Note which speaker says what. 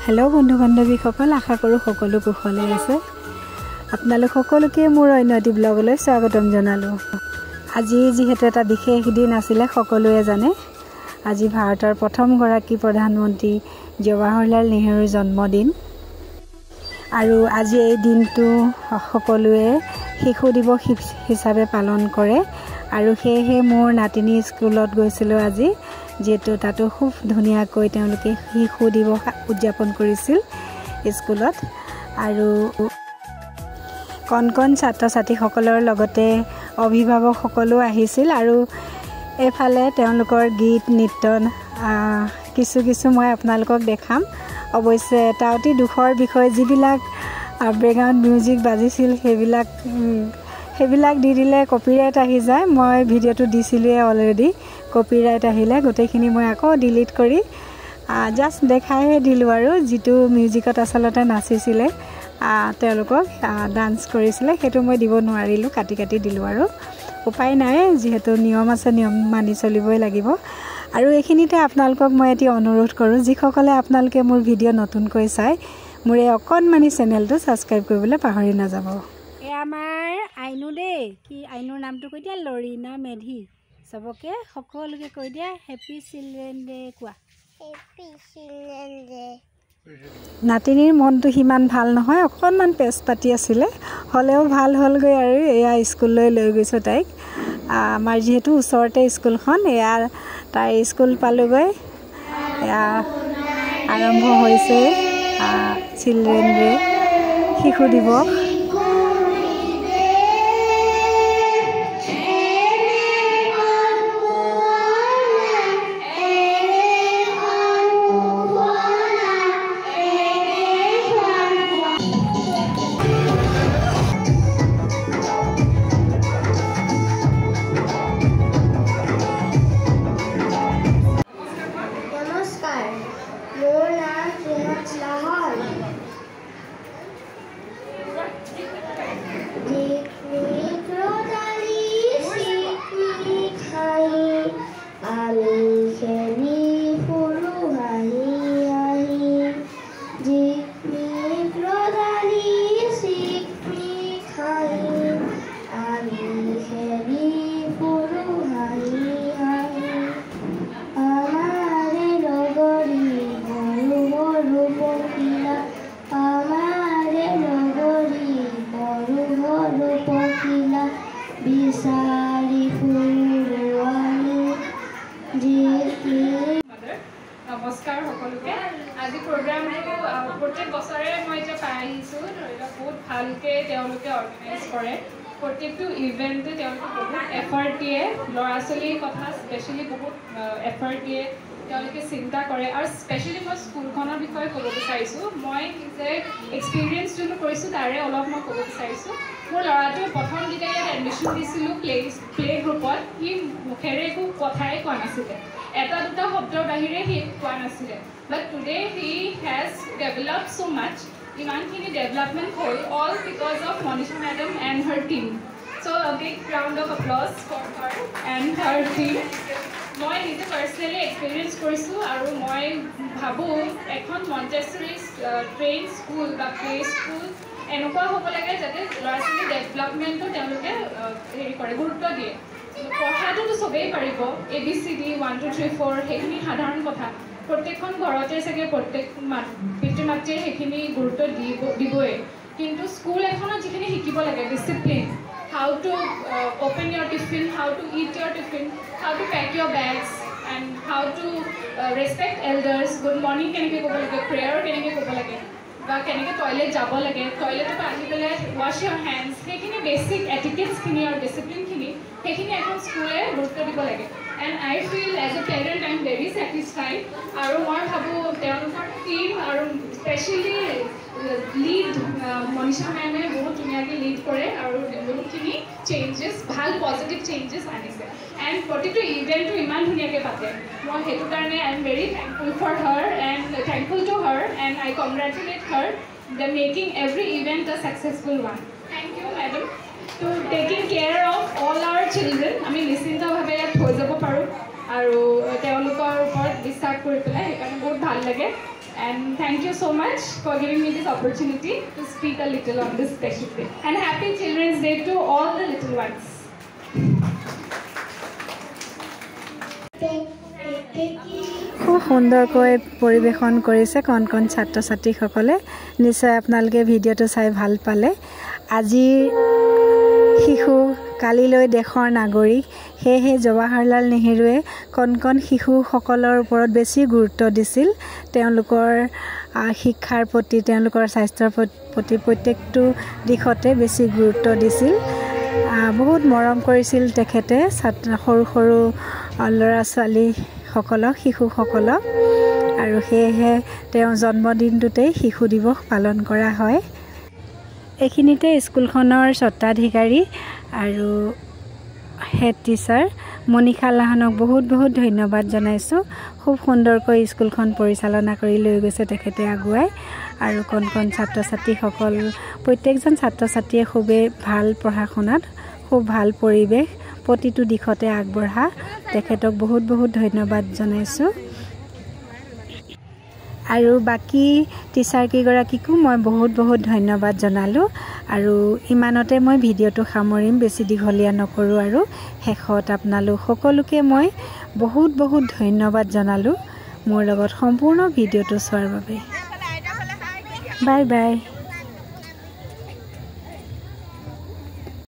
Speaker 1: Hello बंधु बान्धवीসকল आशा करूँ सकलो कुशले আছে আপোনালোক সকলোকে মোৰ অন্যটি ব্লগলৈ স্বাগতম জনালো। আজি যেহেতু এটা বিশেষ দিন আছিল সকলোৱে জানে আজি ভাৰতৰ প্ৰথম গৰাকী প্ৰধানমন্ত্ৰী জৱাহৰলাল নেহৰুৰ জন্মদিন আৰু আজি এই দিনটো সকলোৱে শিশু দিৱস হিচাপে পালন কৰে আৰু সেয়েহে মোৰ নাতিনী স্কুলত গৈছিল আজি যেটো তাতো খুব ধুনিয়াকৈ তেওঁলোকে শিশু দিৱস উদযাপন কৰিছিল স্কুলত আৰু কন ছাত্ৰ ছাত্ৰীসকলৰ লগতে অভিভাৱক সকলো আহিছিল আৰু এফালে তেওঁলোকৰ গীত নৃত্য কিছু মই আপোনালোকক দেখাম অৱশ্যে এটা অতি দুখৰ বিষয় যিবিলাক ব্যাকগ্ৰাউণ্ড মিউজিক বাজিছিল সেইবিলাক দি দিলে কপিৰাইট আহি যায় মই ভিডিঅ'টো দিছিলোৱে অলৰেডি কপিৰাইট আহিলে গোটেইখিনি মই আকৌ ডিলিট কৰি জাস্ট দেখাইহে দিলোঁ আৰু যিটো মিউজিকত আচলতে নাচিছিলে তেওঁলোকক ডান্স কৰিছিলে সেইটো মই দিব নোৱাৰিলোঁ কাটি দিলোঁ আৰু উপায় নাই যেহেতু নিয়ম আছে নিয়ম মানি চলিবই লাগিব আৰু এইখিনিতে আপোনালোকক মই এটি অনুৰোধ কৰোঁ যিসকলে আপোনালোকে মোৰ ভিডিঅ' নতুনকৈ চাই মোৰ এই অকণমানি চেনেলটো ছাবস্ক্ৰাইব কৰিবলৈ পাহৰি নাযাব। এই আমাৰ আইনু দেই কি আইনুৰ নামটো কৈ দিয়া লৰিনা মেধি সবকে সকলোকে কৈ দিয়া হেপী চিলড্ৰেন ডে কোৱা হেপী চিলড্ৰেন ডে। নাতিনীৰ মনটো সিমান ভাল নহয় অকণমান পেচ পাতি আছিলে হ'লেও ভাল হ'লগৈ আৰু এয়া স্কুললৈ লৈ গৈছোঁ তাইক আমাৰ যিহেতু ওচৰতে স্কুলখন এয়া তাই স্কুল পালোগৈ এয়া আৰম্ভ হৈছে চিলড্ৰেন ডে শিশু দিৱস।
Speaker 2: নমস্কাৰ সকলোকে আজি প্ৰগ্ৰামটো প্ৰত্যেক বছৰে মই যে পাই আহিছোঁ ধৰি লওক বহুত ভালকৈ তেওঁলোকে অৰ্গেনাইজ কৰে প্ৰত্যেকটো ইভেণ্টে তেওঁলোকে বহুত এফাৰ্ট দিয়ে ল'ৰা ছোৱালীৰ কথা স্পেচিয়েলি বহুত এফাৰ্ট দিয়ে তেওঁলোকে চিন্তা কৰে আৰু স্পেচিয়েলি মই স্কুলখনৰ বিষয়ে ক'ব বিচাৰিছোঁ মই নিজে এক্সপিৰিয়েঞ্চ যোনটো কৰিছোঁ তাৰে অলপ মই ক'ব বিচাৰিছোঁ মোৰ ল'ৰাটোৱে প্ৰথম যেতিয়া ইয়াত এডমিশ্যন দিছিলোঁ প্লে গ্ৰুপত সি মুখেৰে একো কথাই কোৱা নাছিলে এটা দুটা শব্দৰ বাহিৰে সি কোৱা নাছিলে but today he has develop so' much ইমানখিনি ডেভেলপমেণ্ট হ'ল all because of Manisha madam and her team so' big round of applause for her and her team মই নিজে পাৰ্চনেলি এক্সপিৰিয়েঞ্চ কৰিছোঁ আৰু মই ভাবোঁ এখন মণ্টেছৰী ট্ৰেইন স্কুল বা প্লে স্কুল এনেকুৱা হ'ব লাগে যাতে ল'ৰা ছোৱালীৰ ডেভেলপমেণ্টটো তেওঁলোকে হেৰি কৰে গুৰুত্ব দিয়ে পঢ়াটোতো চবেই পাৰিব ABCD 1 2 3 4 সেইখিনি সাধাৰণ কথা প্ৰত্যেকখন ঘৰতে চাগে প্ৰত্যেক পিতৃ মাতৃয়ে সেইখিনি গুৰুত্ব দিবই কিন্তু স্কুল এখনত যিখিনি শিকিব লাগে discipline how to open your tiffin, how to eat your tiffin, how to pack your bags and how to respect elders, good morning keneke kobo lage, prayer keneke kobo lage ba keneke toilet jabo lage, toilet to ahi pele wash your hands hekhini basic etiquettes khini aur discipline khini hekhini ekhon school e gurutto dibo lage and I feel as a parent I am very satisfied aru moi bhabu teolokor team aru specially lead Manisha মেমে বহুত ধুনীয়াকৈ lead কৰে আৰু বহুতখিনি changes ভাল positive changes আনিছে and প্ৰতিটো ইভেণ্টটো ইমান ধুনীয়াকৈ পাতে মই সেইটো কাৰণে I am very thankful for her and thankful to her and I congratulate her the making every event a successful one thank you madam to taking care of all our children আমি নিশ্চিন্তভাৱে ইয়াত থৈ যাব পাৰোঁ আৰু তেওঁলোকৰ ওপৰত বিশ্বাস কৰি পেলাই সেইকাৰণে বহুত ভাল লাগে And thank you so much for giving me this opportunity to speak a little on this special day. And happy Children's Day to all the little ones.
Speaker 1: খুব সুন্দৰকৈ পৰিৱেশন কৰিছে কণ কণ ছাত্ৰ ছাত্ৰীসকলে নিশ্চয় আপোনালোকে ভিডিঅ'টো চাই ভাল পালে আজি শিশু কালিলৈ দেশৰ নাগৰিক সেয়েহে জৱাহৰলাল নেহেৰুৱে কণ কণ শিশুসকলৰ ওপৰত বেছি গুৰুত্ব দিছিল তেওঁলোকৰ শিক্ষাৰ প্ৰতি তেওঁলোকৰ স্বাস্থ্যৰ প্ৰতি প্ৰত্যেকটো দিশতে বেছি গুৰুত্ব দিছিল বহুত মৰম কৰিছিল তেখেতে সৰু সৰু ল'ৰা ছোৱালী সকলক শিশুসকলক আৰু সেয়েহে তেওঁৰ জন্মদিনটোতেই শিশু দিৱস পালন কৰা হয় এইখিনিতে স্কুলখনৰ স্বত্বাধিকাৰী আৰু হেড টিচাৰ মনিষা লাহনক বহুত বহুত ধন্যবাদ জনাইছোঁ খুব সুন্দৰকৈ স্কুলখন পৰিচালনা কৰি লৈ গৈছে তেখেতে আগুৱাই আৰু কণ কণ ছাত্ৰ ছাত্ৰীসকল প্ৰত্যেকজন ছাত্ৰ ছাত্ৰীয়ে খুবেই ভাল পঢ়া শুনাত খুব ভাল পৰিৱেশ প্ৰতিটো দিশতে আগবঢ়া তেখেতক বহুত বহুত ধন্যবাদ জনাইছোঁ আৰু বাকি টিচাৰ কেইগৰাকীকো মই বহুত বহুত ধন্যবাদ জনালোঁ আৰু ইমানতে মই ভিডিঅ'টো সামৰিম বেছি দীঘলীয়া নকৰোঁ আৰু শেষত আপোনালোক সকলোকে মই বহুত বহুত ধন্যবাদ জনালোঁ মোৰ লগত সম্পূৰ্ণ ভিডিঅ'টো চোৱাৰ বাবে বাই বাই